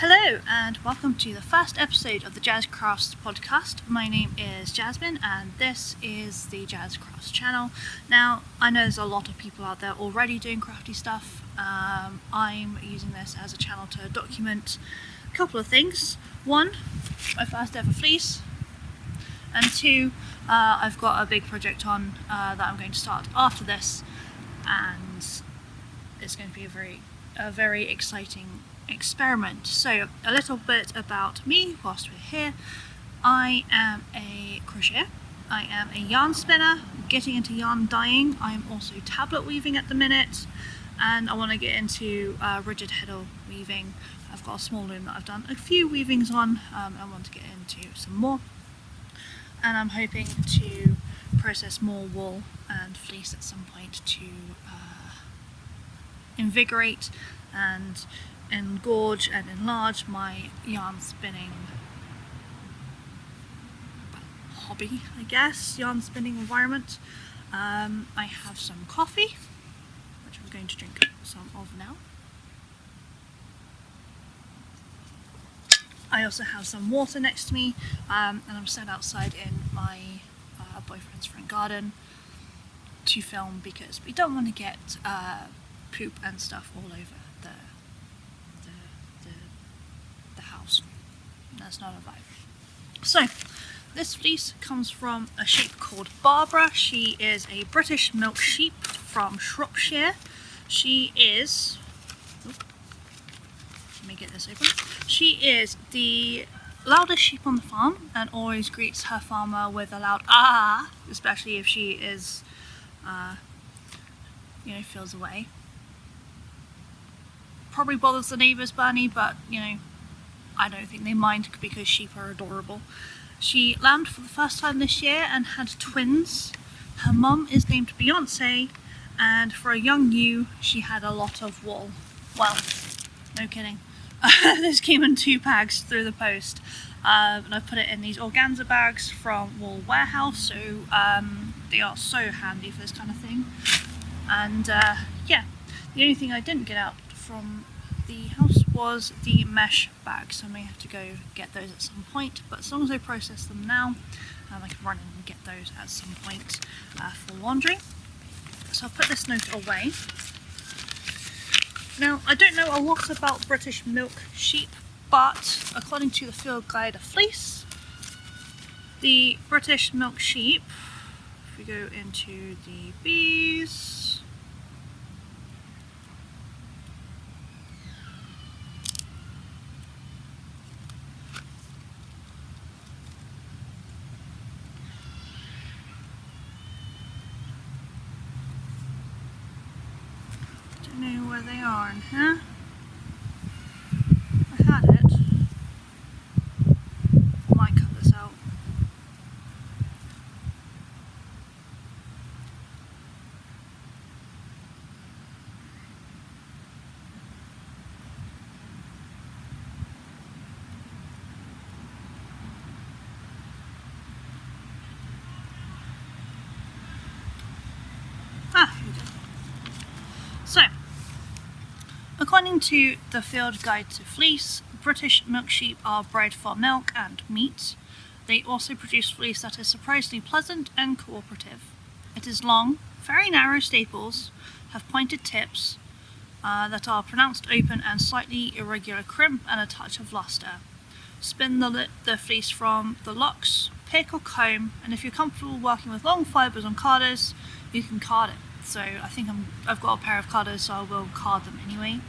Hello and welcome to the first episode of the Jaz Crafts Podcast. My name is Jasmine and this is the Jaz Crafts channel. Now, I know there's a lot of people out there already doing crafty stuff. I'm using this as a channel to document a couple of things. One, my first ever fleece, and two, I've got a big project on that I'm going to start after this, and it's going to be a very exciting experiment. So a little bit about me whilst we're here. I am a crocheter, I am a yarn spinner, getting into yarn dyeing. I am also tablet weaving at the minute, and I want to get into rigid heddle weaving. I've got a small loom that I've done a few weavings on. I want to get into some more, and I'm hoping to process more wool and fleece at some point to invigorate and engorge and enlarge my yarn spinning hobby, I guess, yarn spinning environment. I have some coffee, which I'm going to drink some of now. I also have some water next to me, and I'm sat outside in my boyfriend's front garden to film because we don't want to get poop and stuff all over the house. That's not a vibe. So this fleece comes from a sheep called Barbara. She is a British milk sheep from Shropshire. She is, let me get this open. She is the loudest sheep on the farm and always greets her farmer with a loud ah, especially if she is feels away. Probably bothers the neighbours, Bernie, but I don't think they mind because sheep are adorable. She lambed for the first time this year and had twins. Her mum is named Beyonce, and for a young ewe, she had a lot of wool. Well, no kidding. This came in 2 bags through the post, and I put it in these organza bags from Wool Warehouse, so they are so handy for this kind of thing. And yeah, the only thing I didn't get out from the house was the mesh bags, so I may have to go get those at some point, but as long as I process them now, I can run in and get those at some point for laundry. So I'll put this note away. Now, I don't know a lot about British milk sheep, but according to the Field Guide of Fleece, the British milk sheep, if we go into the bees, know where they are in here. I had it. I might cut this out. Here we go. So, according to the Field Guide to Fleece, British milk sheep are bred for milk and meat. They also produce fleece that is surprisingly pleasant and cooperative. It is long, very narrow staples, have pointed tips that are pronounced open and slightly irregular crimp and a touch of luster. Spin the fleece from the locks, pick or comb, and if you're comfortable working with long fibres on carders, you can card it. So I think I've got a pair of carders, so I will card them anyway.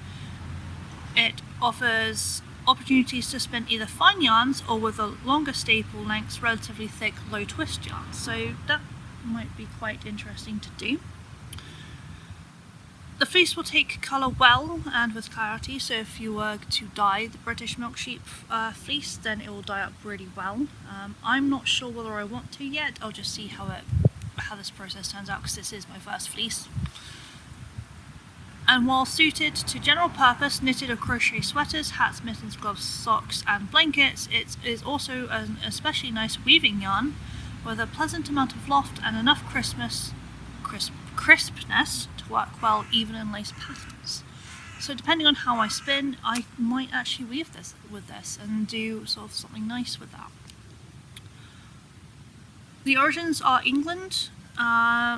It offers opportunities to spin either fine yarns or with a longer staple lengths, relatively thick, low twist yarns. So that might be quite interesting to do. The fleece will take colour well and with clarity, so if you were to dye the British milk sheep fleece, then it will dye up really well. I'm not sure whether I want to yet. I'll just see how this process turns out, because this is my first fleece. And while suited to general purpose knitted or crochet sweaters, hats, mittens, gloves, socks and blankets, it is also an especially nice weaving yarn with a pleasant amount of loft and enough crispness to work well even in lace patterns. So depending on how I spin, I might actually weave this with this and do sort of something nice with that. The origins are England.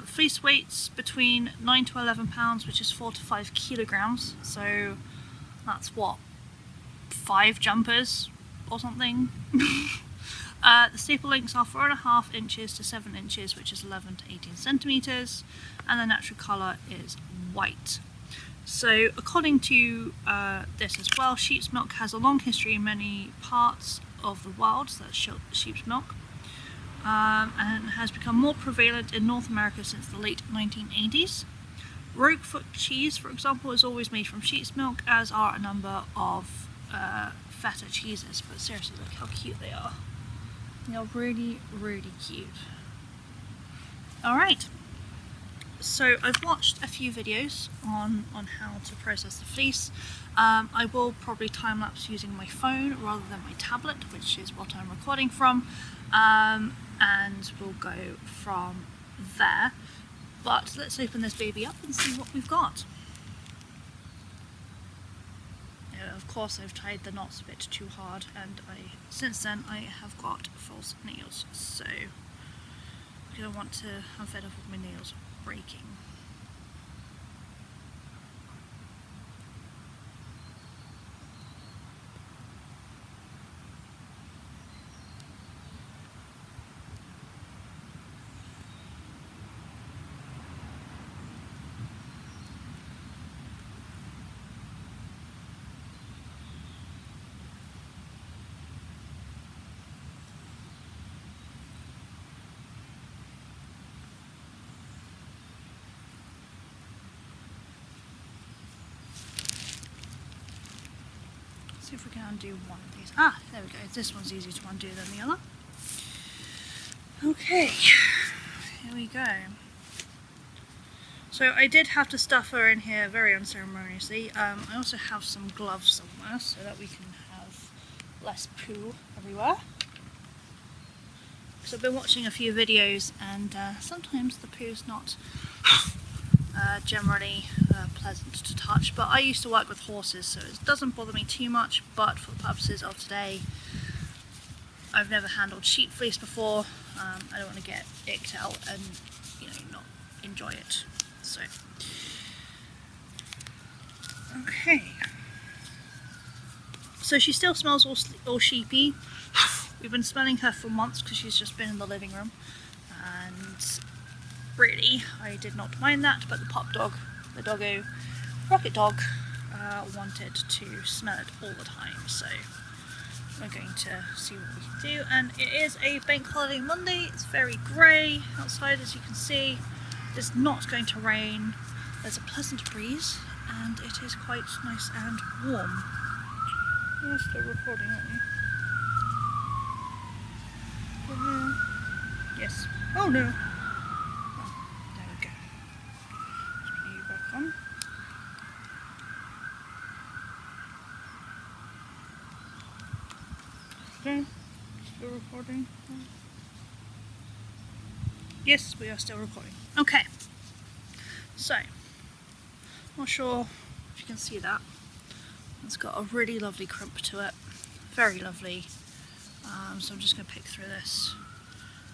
Fleece weights between 9 to 11 pounds, which is 4 to 5 kilograms. So that's what, 5 jumpers or something. The staple lengths are 4.5 inches to 7 inches, which is 11 to 18 centimeters, and the natural color is white. So according to this as well, sheep's milk has a long history in many parts of the world, so that's sheep's milk, and has become more prevalent in North America since the late 1980s. Roquefort cheese, for example, is always made from sheep's milk, as are a number of feta cheeses, but seriously, look how cute they are. They are really, really cute. Alright, so I've watched a few videos on how to process the fleece. I will probably time-lapse using my phone rather than my tablet, which is what I'm recording from, and we'll go from there. But let's open this baby up and see what we've got. Of course, I've tied the knots a bit too hard, and since then I have got false nails, so I don't want to have fed up with my nails breaking. See if we can undo one of these. Ah, there we go. This one's easier to undo than the other. Okay, here we go. So I did have to stuff her in here very unceremoniously. I also have some gloves somewhere so that we can have less poo everywhere. Because I've been watching a few videos, and sometimes the poo's not generally pleasant to touch, but I used to work with horses, so it doesn't bother me too much. But for the purposes of today, I've never handled sheep fleece before. I don't want to get icked out and, you know, not enjoy it. So, okay. So she still smells all sheepy. We've been smelling her for months because she's just been in the living room, and really, I did not mind that, but the pup dog, the doggo, Rocket Dog, wanted to smell it all the time, so we're going to see what we can do. And it is a bank holiday Monday. It's very grey outside, as you can see. It's not going to rain. There's a pleasant breeze, and it is quite nice and warm. You're still recording, aren't you? Yes. Oh no! There we go. Let's put you back on. Okay. Still recording. Yes, we are still recording. Okay. So, not sure if you can see that. It's got a really lovely crimp to it. Very lovely. So I'm just going to pick through this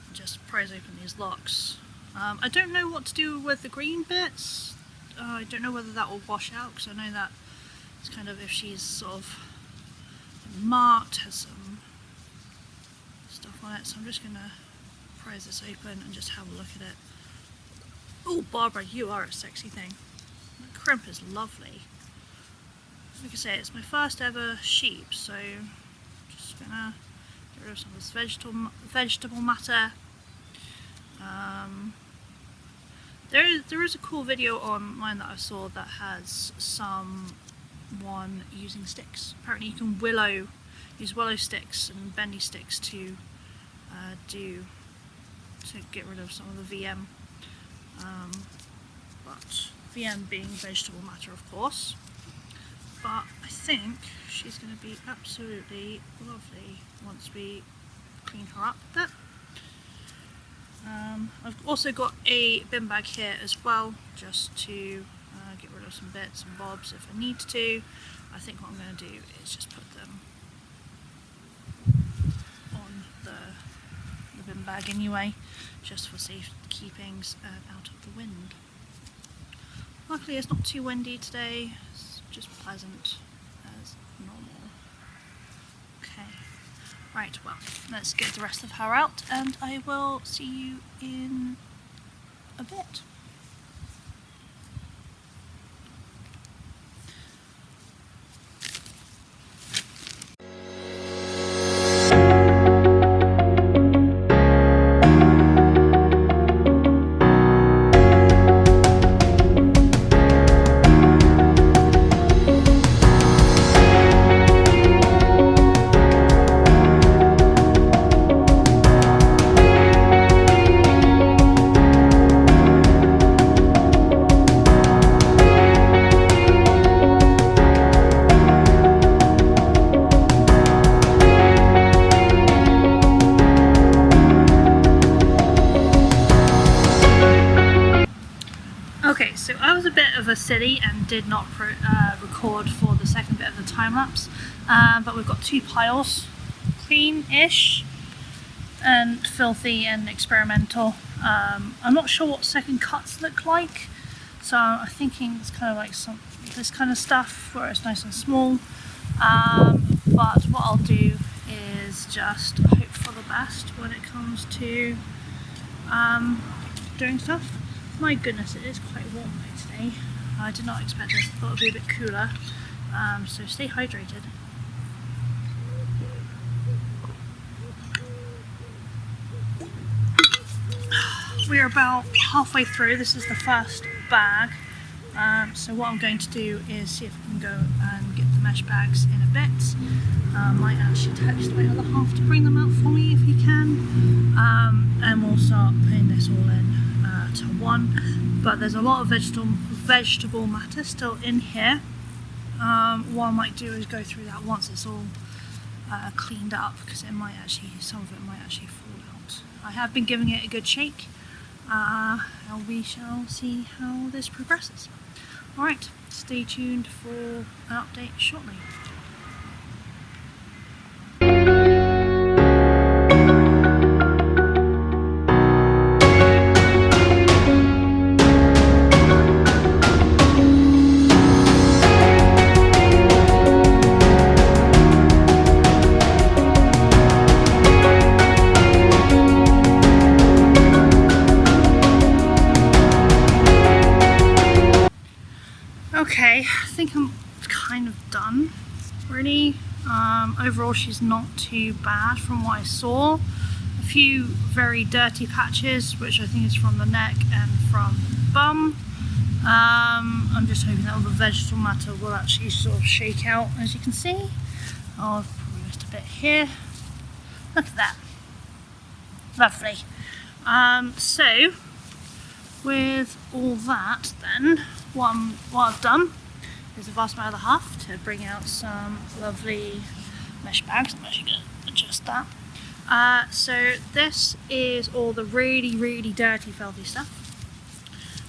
and just prise open these locks. I don't know what to do with the green bits. I don't know whether that will wash out, because I know that it's kind of, if she's sort of marked, has some stuff on it. So I'm just going to prise this open and just have a look at it. Oh, Barbara, you are a sexy thing. The crimp is lovely. Like I say, it's my first ever sheep, so just gonna get rid of some of this vegetable matter. There is a cool video online that I saw that has someone using sticks. Apparently you can use willow sticks and bendy sticks to get rid of some of the VM. But VM being vegetable matter, of course. But I think she's going to be absolutely lovely once we clean her up a bit. I've also got a bin bag here as well, just to get rid of some bits and bobs if I need to. I think what I'm going to do is just put them on the bin bag anyway, just for safekeepings and out of the wind. Luckily it's not too windy today, it's just pleasant as normal. Okay, right, well, let's get the rest of her out and I will see you in a bit. Okay, so I was a bit of a silly and did not record for the second bit of the time lapse, but we've got two piles, clean-ish and filthy and experimental. I'm not sure what second cuts look like, so I'm thinking it's kind of like this kind of stuff where it's nice and small, but what I'll do is just hope for the best when it comes to doing stuff. My goodness, it is quite warm though today. I did not expect this, I thought it would be a bit cooler, so stay hydrated. We're about halfway through, this is the first bag, so what I'm going to do is see if I can go and get the mesh bags in a bit. Might actually text my other half to bring them out for me if he can, and we'll start putting this all in to one, but there's a lot of vegetable matter still in here. What I might do is go through that once it's all cleaned up, because it might actually, some of it might actually fall out. I have been giving it a good shake, and we shall see how this progresses. Alright, stay tuned for an update shortly. Okay, I think I'm kind of done, really. Overall she's not too bad from what I saw. A few very dirty patches, which I think is from the neck and from the bum. I'm just hoping that all the vegetable matter will actually sort of shake out, as you can see. Oh, I've probably missed a bit here. Look at that. Lovely. So, with all that then, what I've done is I've asked my other half to bring out some lovely mesh bags. I'm actually going to adjust that. So this is all the really, really dirty, filthy stuff.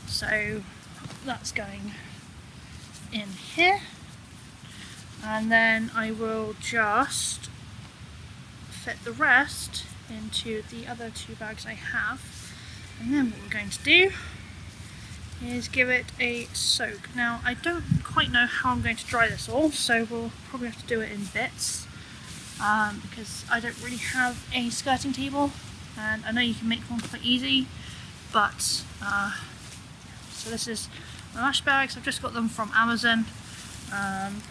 So that's going in here. And then I will just fit the rest into the other two bags I have. And then what we're going to do is give it a soak. Now I don't quite know how I'm going to dry this all, so we'll probably have to do it in bits, because I don't really have a skirting table, and I know you can make one quite easy, but so this is my mesh bags. I've just got them from Amazon, and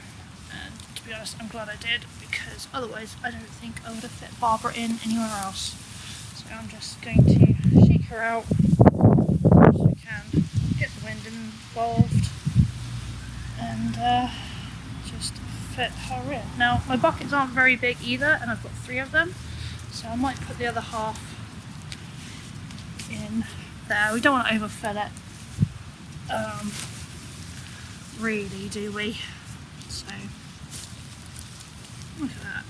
to be honest I'm glad I did, because otherwise I don't think I would have fit Barbara in anywhere else. So I'm just going to shake her out as we can, get the wind involved, and just fit her in. Now my buckets aren't very big either, and I've got 3 of them, so I might put the other half in there. We don't want to overfill it, really, do we? So look at that.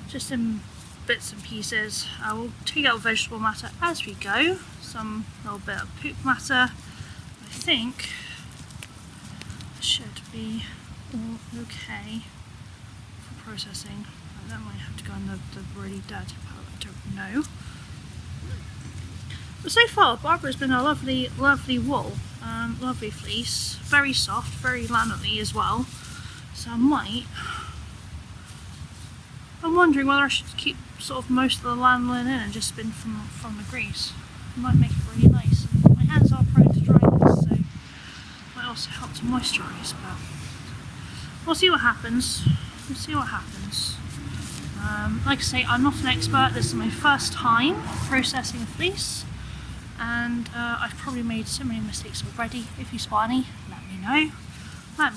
Just in bits and pieces. I will take out vegetable matter as we go. Some little bit of poop matter. I think should be all okay for processing. That might have to go in the really dirty part, I don't know. But so far, Barbara's been a lovely wool, lovely fleece, very soft, very lanolly as well. So I'm wondering whether I should keep sort of most of the lanolin in and just spin from the grease. It might make it really nice. And my hands are prone to dryness, so it might also help to moisturise, but we'll see what happens. Like I say, I'm not an expert. This is my first time processing fleece, and I've probably made so many mistakes already. If you spot any, let me know. Let's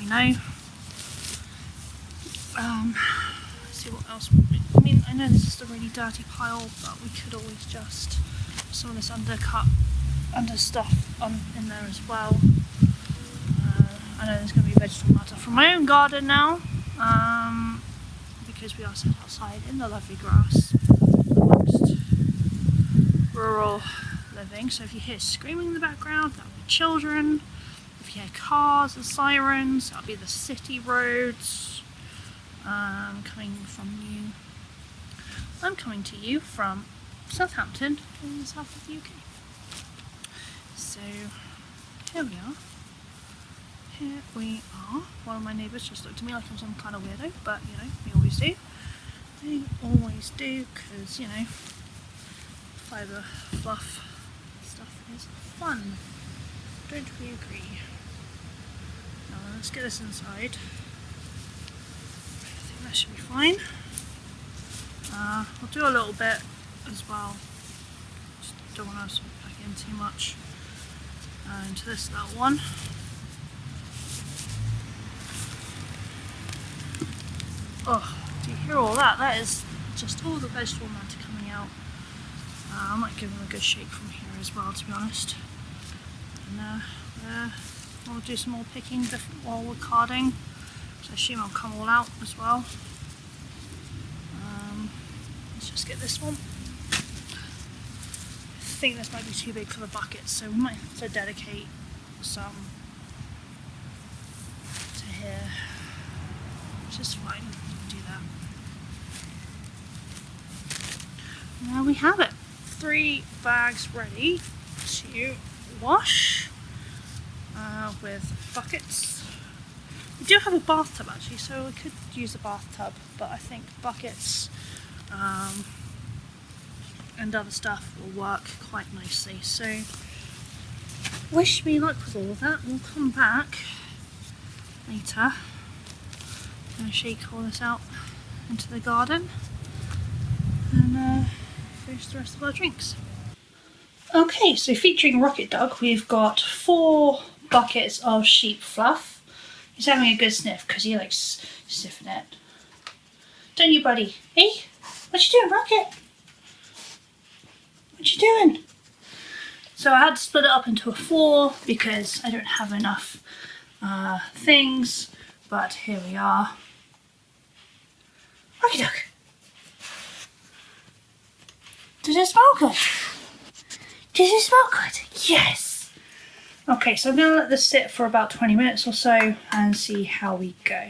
see what else. I mean, I know this is a really dirty pile, but we could always just put some of this under stuff in there as well. I know there's going to be vegetable matter from my own garden now, because we are set outside in the lovely grass amongst rural living. So if you hear screaming in the background, that'll be children. If you hear cars and sirens, that'll be the city roads coming from you. I'm coming to you from Southampton in the south of the UK. So here we are. One of my neighbours just looked at me like I'm some kind of weirdo, but you know, we always do. They always do, because you know, fibre fluff stuff is fun. Don't we agree? Now let's get this inside. I think that should be fine. I'll do a little bit as well. Just don't want to pack in too much into this little one. Oh, do you hear all that? That is just all the vegetable matter coming out. I might give them a good shake from here as well, to be honest. And we'll do some more picking while we're carding. So I assume I'll come all out as well. Let's just get this one. I think this might be too big for the bucket, so we might have to dedicate some to here, which is fine. Do that. Now we have it. 3 bags ready to wash with buckets. We do have a bathtub actually, so we could use a bathtub, but I think buckets and other stuff will work quite nicely. So wish me luck with all of that. We'll come back later. I'm going to shake all this out into the garden and finish the rest of our drinks. Okay, so featuring Rocket Dog, we've got 4 buckets of sheep fluff. He's having a good sniff because he likes sniffing it. Don't you, buddy? Hey, what you doing, Rocket? What you doing? So I had to split it up into 4 because I don't have enough things, but here we are. Rocket Dog. Does it smell good? Does it smell good? Yes! Okay, so I'm going to let this sit for about 20 minutes or so and see how we go.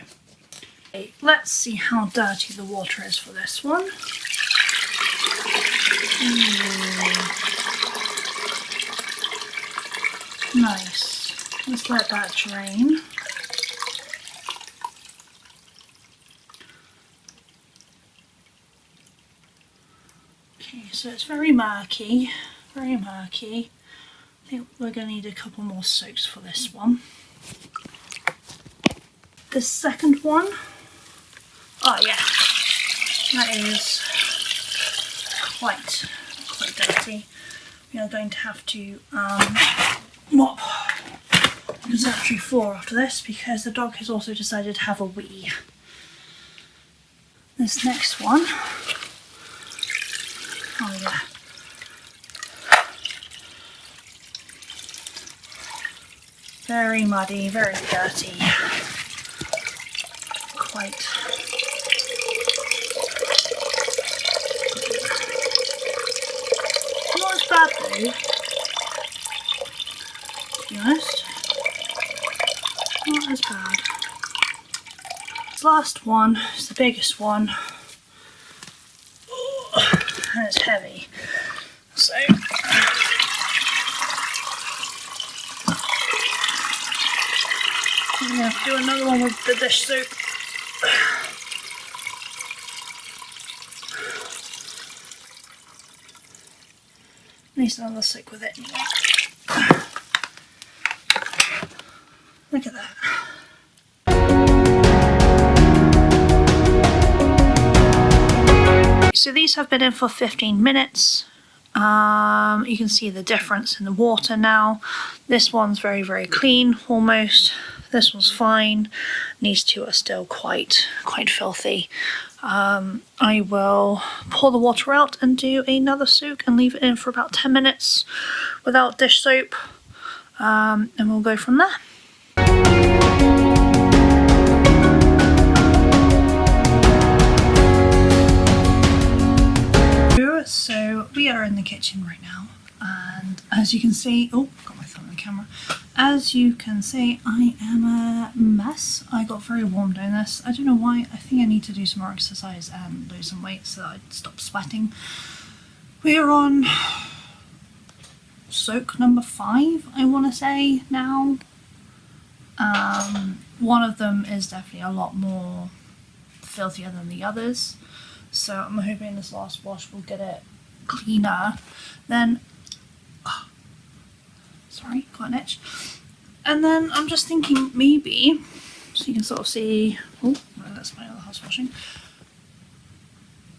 Okay, let's see how dirty the water is for this one. Nice. Let's let that drain. Okay, so it's very murky. Very murky. I think we're going to need a couple more soaks for this one. The second one, oh yeah, that is quite dirty. We are going to have to mop the conservatory floor after this because the dog has also decided to have a wee. This next one, oh yeah. Very muddy, very dirty, quite bad though, to be honest. Not as bad. This last one is the biggest one. And it's heavy. So I'm gonna have to do another one with the dish soap. At least another soak with it anyway. Look at that. So these have been in for 15 minutes. You can see the difference in the water now. This one's very, very clean, almost. This one's fine. These two are still quite filthy. I will pour the water out and do another soak and leave it in for about 10 minutes without dish soap. And we'll go from there. So we are in the kitchen right now, and as you can see, oh, got my thumb on the camera. As you can see, I am a mess. I got very warm doing this. I don't know why. I think I need to do some more exercise and lose some weight so that I stop sweating. We are on soak number 5, I want to say now. One of them is definitely a lot more filthier than the others. So I'm hoping this last wash will get it cleaner. Then, sorry, got an itch. And then I'm just thinking maybe, so you can sort of see, oh, that's my other house washing.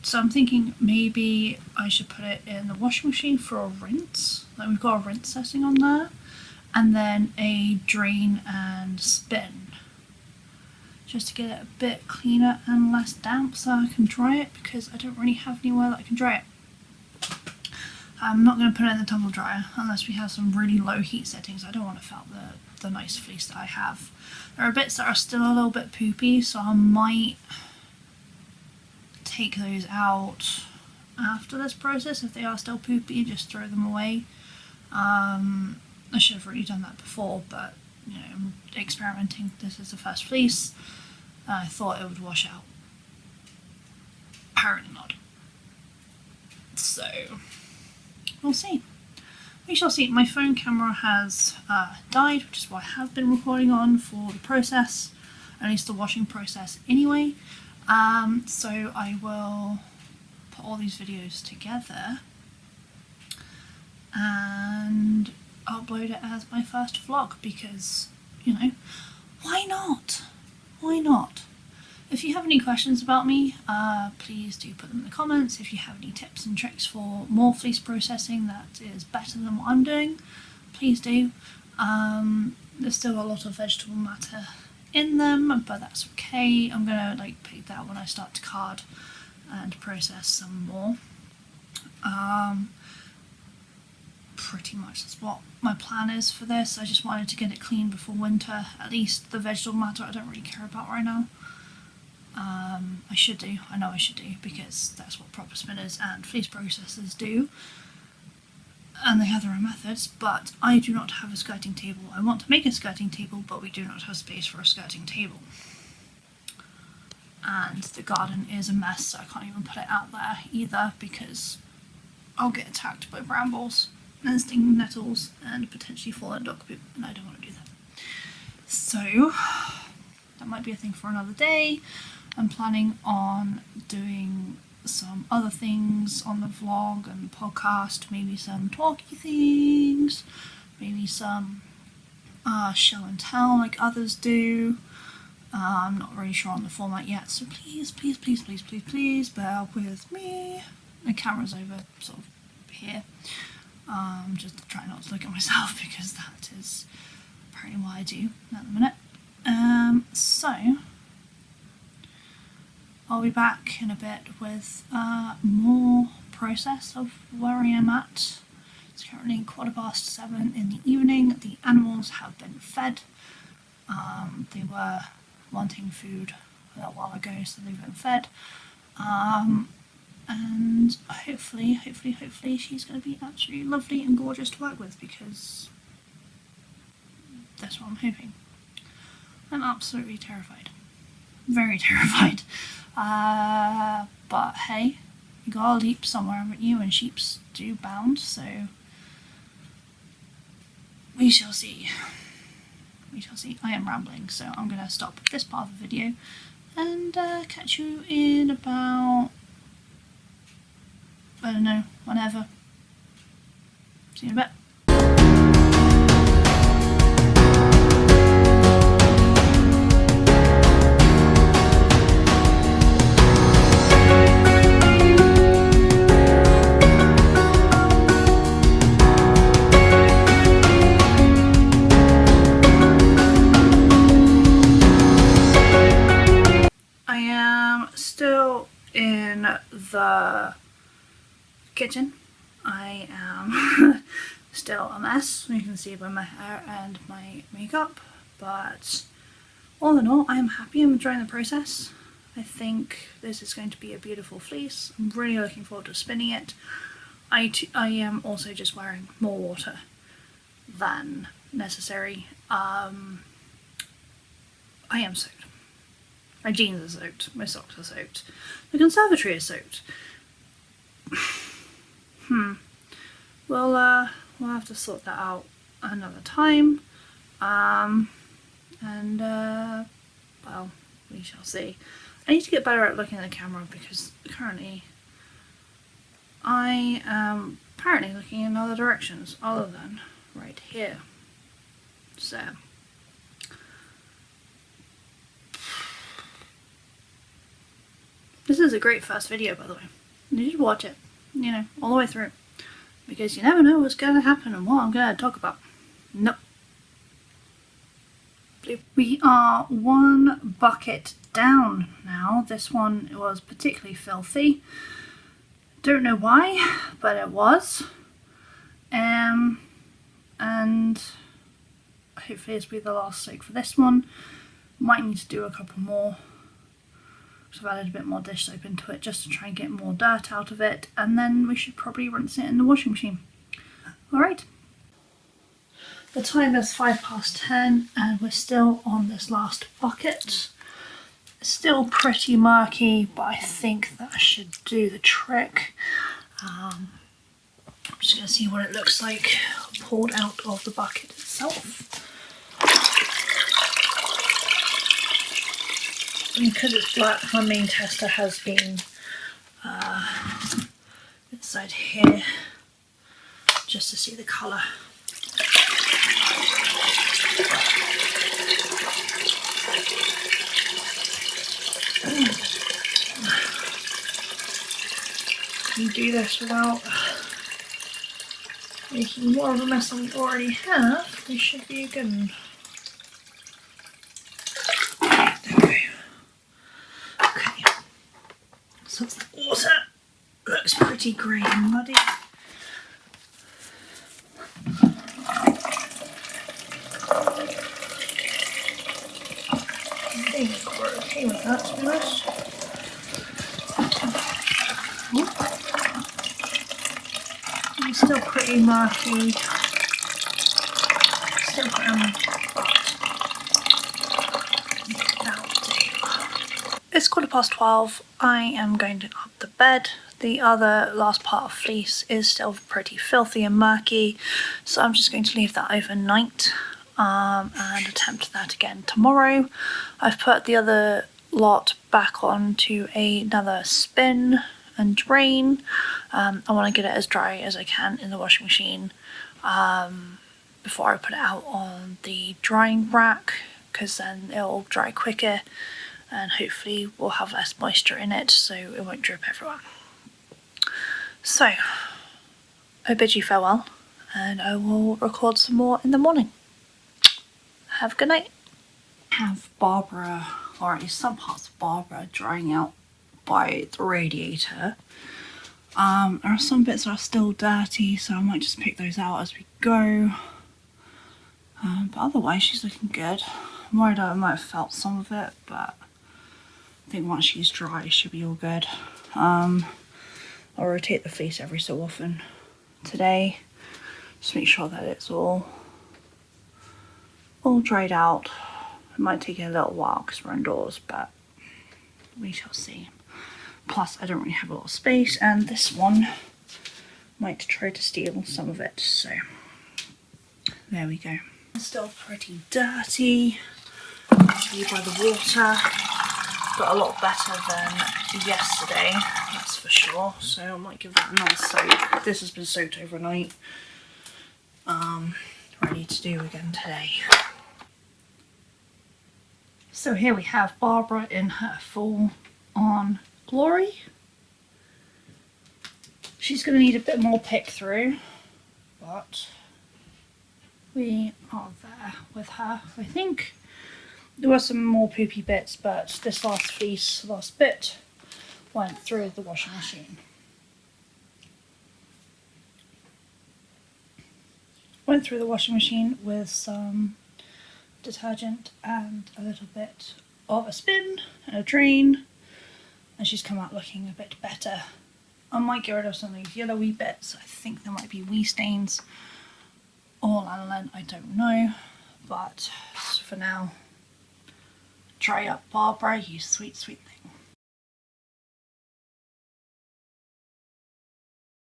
So I'm thinking maybe I should put it in the washing machine for a rinse. Like we've got a rinse setting on there. And then a drain and spin. Just to get it a bit cleaner and less damp so I can dry it, because I don't really have anywhere that I can dry it. I'm not going to put it in the tumble dryer unless we have some really low heat settings. I don't want to foul the nice fleece that I have. There are bits that are still a little bit poopy, so I might take those out after this process. If they are still poopy, just throw them away. I should have really done that before, but you know, I'm experimenting. This is the first fleece. I thought it would wash out. Apparently not. So, we'll see. We shall see. My phone camera has died, which is what I have been recording on for the process, at least the washing process anyway. So I will put all these videos together and upload it as my first vlog, because, you know, why not? Why not? If you have any questions about me, please do put them in the comments. If you have any tips and tricks for more fleece processing that is better than what I'm doing, please do. There's still a lot of vegetable matter in them, but that's okay. I'm gonna pick that when I start to card and process some more. Pretty much that's what my plan is for this. I just wanted to get it clean before winter. At least the vegetable matter I don't really care about right now. I should do. I know I should do, because that's what proper spinners and fleece processors do. And they have their own methods, but I do not have a skirting table. I want to make a skirting table, but we do not have space for a skirting table. And the garden is a mess, so I can't even put it out there either, because I'll get attacked by brambles and stinging nettles and potentially fallen dog poop, and I don't want to do that. So that might be a thing for another day. I'm planning on doing some other things on the vlog and podcast, maybe some talky things, maybe some show and tell like others do. I'm not really sure on the format yet, so please bear with me. The camera's over sort of here. Just try not to look at myself, because that is apparently what I do at the minute. So I'll be back in a bit with more process of where I am at. It's currently 7:15 in the evening. The animals have been fed. They were wanting food a little while ago, so they've been fed. and hopefully she's going to be absolutely lovely and gorgeous to work with, because that's what I'm hoping. I'm absolutely terrified. Very terrified. But hey, you gotta leap somewhere, haven't you? And sheeps do bound, so we shall see. We shall see. I am rambling, so I'm gonna stop this part of the video and catch you in about, I don't know, whenever. See you in a bit. Still in the kitchen. I am still a mess, you can see by my hair and my makeup, but all in all I am happy. I'm enjoying the process. I think this is going to be a beautiful fleece. I'm really looking forward to spinning it. I am also just wearing more water than necessary. I am soaked. My jeans are soaked, my socks are soaked, the conservatory is soaked. We'll have to sort that out another time, well, we shall see. I need to get better at looking at the camera, because currently I am apparently looking in other directions other than right here, so this is a great first video, by the way. You should watch it, you know, all the way through, because you never know what's going to happen and what I'm going to talk about. Nope. We are one bucket down now. This one was particularly filthy. Don't know why, but it was. And hopefully this will be the last soak for this one. Might need to do a couple more. I've added a bit more dish soap into it just to try and get more dirt out of it, and then we should probably rinse it in the washing machine. Alright. The time is 10:05 and we're still on this last bucket. It's still pretty murky, but I think that should do the trick. I'm just going to see what it looks like poured out of the bucket itself. Because it's black, my main tester has been inside here just to see the colour. Can you do this without making more of a mess than we already have? This should be a good one. So the water looks pretty grey and muddy. I think we're okay with that, to be honest. It's still pretty murky. Still It's 12:15. I am going to up the bed. The other last part of fleece is still pretty filthy and murky, so I'm just going to leave that overnight and attempt that again tomorrow. I've put the other lot back onto another spin and drain. I want to get it as dry as I can in the washing machine before I put it out on the drying rack, because then it'll dry quicker and hopefully we'll have less moisture in it so it won't drip everywhere. So I bid you farewell, and I will record some more in the morning. Have a good night. I have Barbara, or at least some parts of Barbara, drying out by the radiator. There are some bits that are still dirty, so I might just pick those out as we go. But otherwise she's looking good. I'm worried I might have felt some of it, but I think once she's dry it should be all good. I'll rotate the fleece every so often. Today, just make sure that it's all dried out. It might take a little while because we're indoors, but we shall see. Plus, I don't really have a lot of space, and this one might try to steal some of it, so there we go. It's still pretty dirty, actually by the water, but a lot better than yesterday, that's for sure. So I might give that another soak. This has been soaked overnight. Ready to do again today. So here we have Barbara in her full on glory. She's going to need a bit more pick through, but we are there with her. I think there were some more poopy bits, but this last bit went through the washing machine. Went through the washing machine with some detergent and a little bit of a spin and a drain, and she's come out looking a bit better. I might get rid of some of these yellowy bits. I think there might be wee stains or lanolin, I don't know, but for now, dry up Barbara, you sweet thing.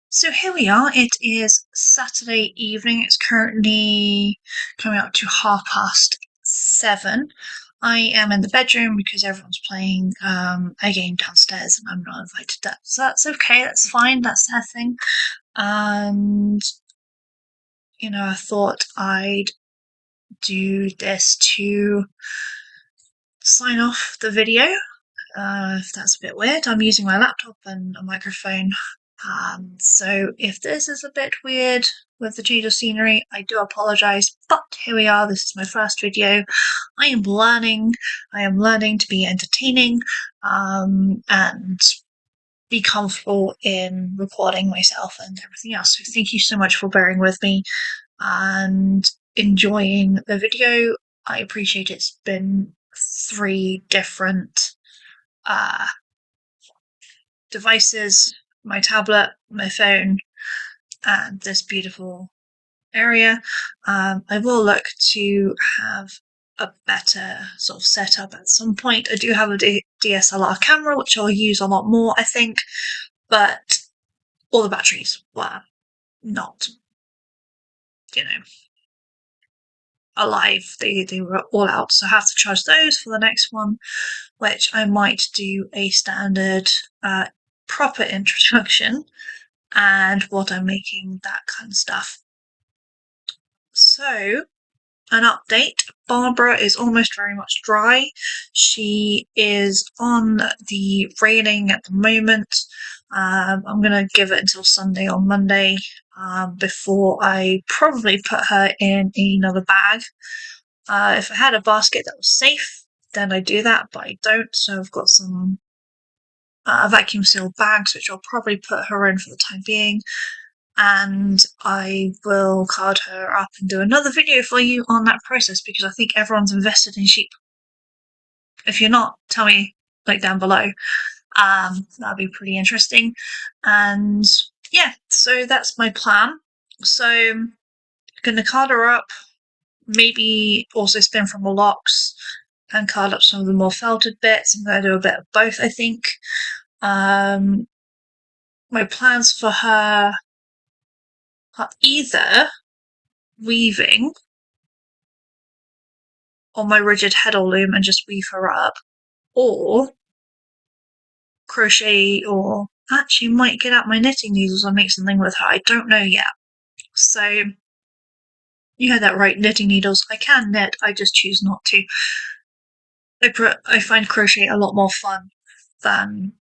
So here we are, it is Saturday evening, it's currently coming up to 7:30. I am in the bedroom because everyone's playing a game downstairs and I'm not invited up. So that's okay, that's fine, that's their thing. And, I thought I'd do this to sign off the video. If that's a bit weird, I'm using my laptop and a microphone. So if this is a bit weird with the change of scenery, I do apologise, but here we are, this is my first video. I am learning to be entertaining, and be comfortable in recording myself and everything else. So thank you so much for bearing with me and enjoying the video. I appreciate it's been 3 different devices, my tablet, my phone, and this beautiful area. I will look to have a better sort of setup at some point. I do have a DSLR camera, which I'll use a lot more, I think, but all the batteries were not, alive. They were all out, so I have to charge those for the next one, which I might do a standard proper introduction and what I'm making, that kind of stuff. So, an update. Barbara is almost very much dry. She is on the railing at the moment. I'm going to give it until Sunday or Monday before I probably put her in another bag. If I had a basket that was safe, then I'd do that, but I don't. So I've got some vacuum sealed bags, which I'll probably put her in for the time being. And I will card her up and do another video for you on that process, because I think everyone's invested in sheep. If you're not, tell me down below. That'd be pretty interesting. And yeah, so that's my plan. So I'm gonna card her up, maybe also spin from the locks and card up some of the more felted bits. I'm gonna do a bit of both, I think. My plans for her are either weaving on my rigid heddle loom and just weave her up, or crochet, or actually might get out my knitting needles and make something with her. I don't know yet. So you heard that right, knitting needles. I can knit, I just choose not to. I find crochet a lot more fun than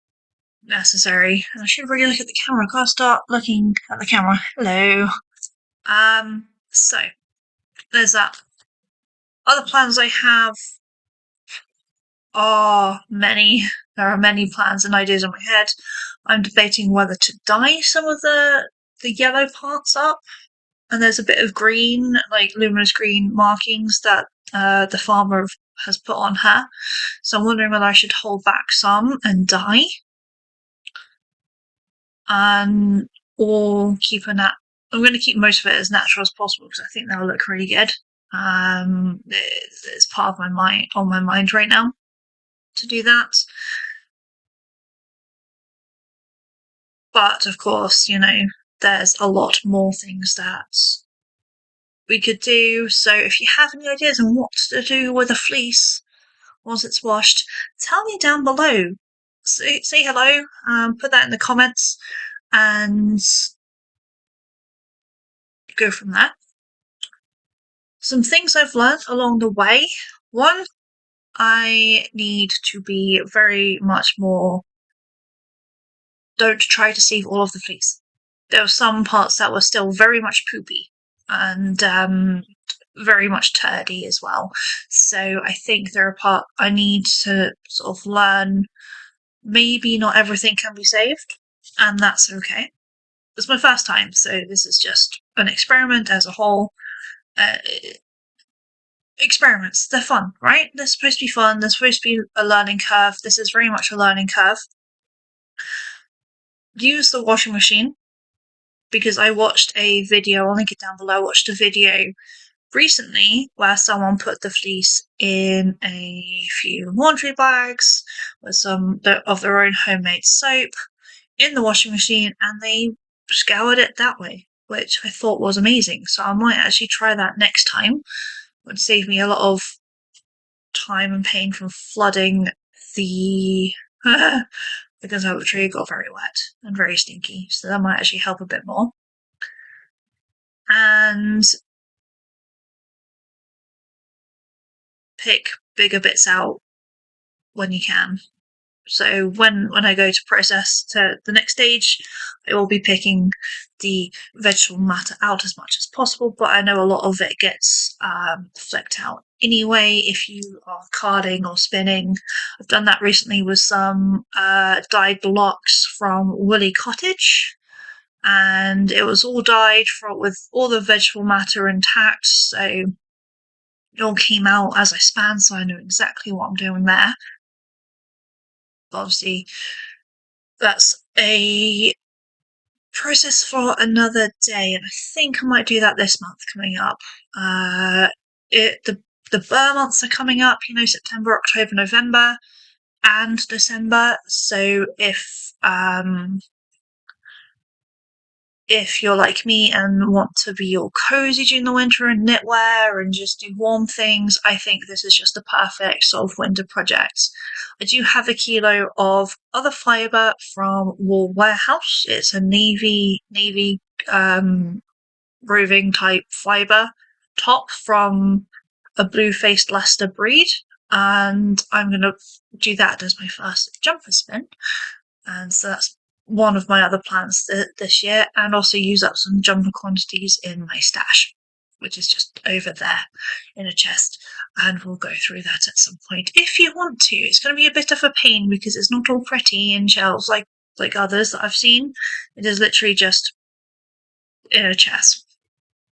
necessary. And I should really look at the camera. I gotta start looking at the camera. Hello. So there's that. Other plans I have are many. There are many plans and ideas in my head. I'm debating whether to dye some of the yellow parts up. And there's a bit of green, luminous green markings that the farmer has put on her. So I'm wondering whether I should hold back some and dye. or keep I'm going to keep most of it as natural as possible because I think that'll look really good. It's part of my mind right now to do that. But of course, there's a lot more things that we could do. So if you have any ideas on what to do with a fleece once it's washed, tell me down below. Say hello, put that in the comments, and go from there. Some things I've learned along the way. One, I need to be very much more, don't try to save all of the fleece. There were some parts that were still very much poopy and very much turdy as well. So I think there are parts I need to sort of learn. Maybe not everything can be saved, and that's okay. It's my first time, so this is just an experiment as a whole. Experiments, they're fun, right? They're supposed to be fun, they're supposed to be a learning curve. This is very much a learning curve. Use the washing machine, because I watched a video, I'll link it down below, I watched a video recently where someone put the fleece in a few laundry bags with some of their own homemade soap in the washing machine, and they scoured it that way, which I thought was amazing. So I might actually try that next time. It would save me a lot of time and pain from flooding the conservatory. Got very wet and very stinky, so that might actually help a bit more. And pick bigger bits out when you can. So when I go to process to the next stage, I will be picking the vegetable matter out as much as possible, but I know a lot of it gets flecked out anyway if you are carding or spinning. I've done that recently with some dyed blocks from Woolly Cottage, and it was all dyed with all the vegetable matter intact, so it all came out as I span, so I know exactly what I'm doing there. Obviously, that's a process for another day, and I think I might do that this month coming up. The burr months are coming up, September, October, November, and December. So if you're like me and want to be all cozy during the winter and knitwear and just do warm things, I think this is just the perfect sort of winter project. I do have a kilo of other fibre from Wool Warehouse. It's a navy roving type fibre top from a blue-faced Leicester breed, and I'm going to do that as my first jumper spin. And so that's one of my other plans this year, and also use up some jumper quantities in my stash, which is just over there in a chest, and we'll go through that at some point if you want to. It's going to be a bit of a pain because it's not all pretty in shelves like others that I've seen. It is literally just in a chest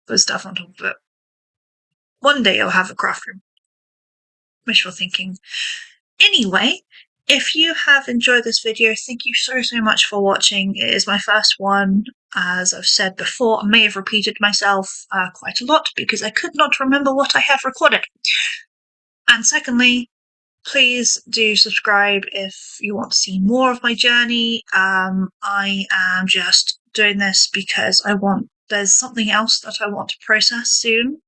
with stuff on top of it. One day I'll have a craft room. Wishful thinking. Anyway, if you have enjoyed this video, thank you so much for watching. It is my first one. As I've said before, I may have repeated myself quite a lot because I could not remember what I have recorded. And secondly, please do subscribe if you want to see more of my journey. I am just doing this because there's something else that I want to process soon,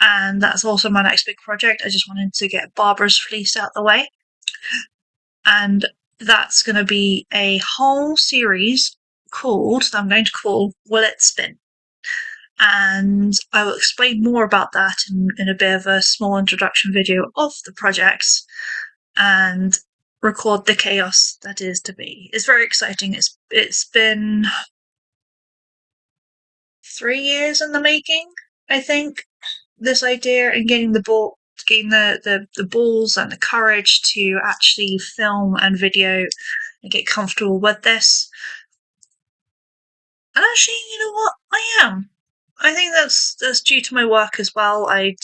and that's also my next big project. I just wanted to get Barbara's fleece out the way, and that's going to be a whole series that I'm going to call Will It Spin? And I will explain more about that in a bit of a small introduction video of the projects and record the chaos that is to be. It's very exciting. It's been 3 years in the making, I think, this idea, and getting the balls and the courage to actually film and video and get comfortable with this. And actually, you know what? I am. I think that's due to my work as well. I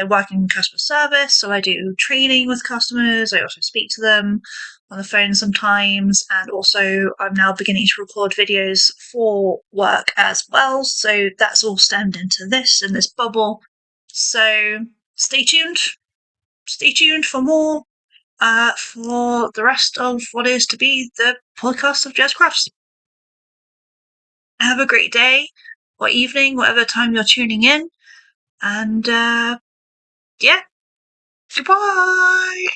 work in customer service, so I do training with customers. I also speak to them on the phone sometimes, and also I'm now beginning to record videos for work as well. So that's all stemmed into this in this bubble. So stay tuned. Stay tuned for more for the rest of what is to be the podcast of Jaz Crafts. Have a great day or evening, whatever time you're tuning in. And yeah, goodbye.